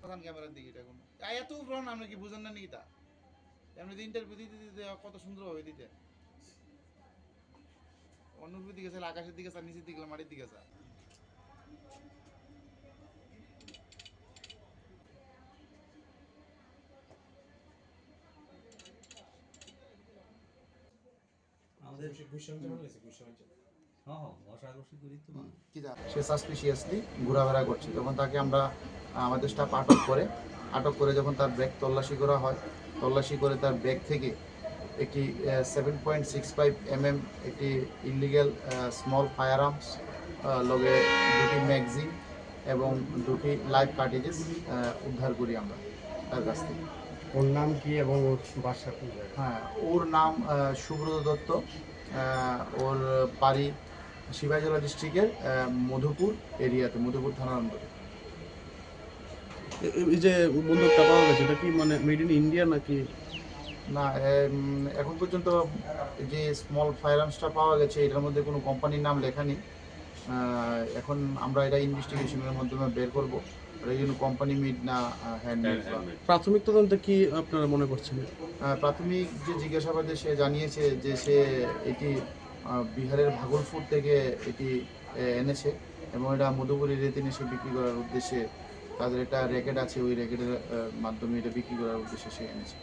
তাকান ক্যামেরার দিকে এটা কোনো এত উপকরণ আপনি কি বুঝেন না নাকি তা এমনি ইন্টারভিউ দিতে দিতে কত সুন্দরভাবে দিতে অন্য দিকে চাইলে আকাশের দিকে চা নিচের দিকে মাটির দিকে চা আমাদের সে সাসপিশিয়াসলি ঘোরাফেরা করছে তখন তাকে আমরা আমাদের স্টাফ আটক করে যখন তার ব্যাগ তল্লাশি করা হয় তল্লাশি করে তার ব্যাগ থেকে একটি 7.65 mm একটি ইলিগ্যাল স্মল ফায়ার আর্মস লগে দুটি ম্যাগজিন এবং দুটি লাইভ কার্টেজেস উদ্ধার করি আমরা তার কাছ থেকে। ওর নাম কি এবং ওর বাসা কোন জায়গায়? হ্যাঁ, ওর নাম সুব্রত দত্ত, ওর বাড়ি সিপাহীজলা ডিস্ট্রিক্টের মধুপুর এরিয়াতে, মধুপুর থানার অন্তরে। এই যে বন্দুকটা পাওয়া গেছে এটা কি মানে মেড ইন ইন্ডিয়া নাকি? না, এখন পর্যন্ত যে স্মল ফায়ার আর্মসটা পাওয়া গেছে এটার মধ্যে কোনো কোম্পানির নাম লেখা নেই। এখন আমরা এটা ইনভেস্টিগেশনের মাধ্যমে বের করবো এই জন্য কোম্পানি মেড না হ্যান্ডমেড। প্রাথমিক তদন্তে কি আপনারা মনে করছেন? প্রাথমিক যে জিজ্ঞাসাবাদে সে জানিয়েছে যে সে এটি বিহারের ভাগলপুর থেকে এটি এনেছে এবং এটা মধুপুর এরিয়াতে এনে সে বিক্রি করার উদ্দেশ্যে তাদের একটা র্যাকেট আছে, ওই র্যাকেটের মাধ্যমে এটা বিক্রি করার উদ্দেশ্যে সে এনেছে।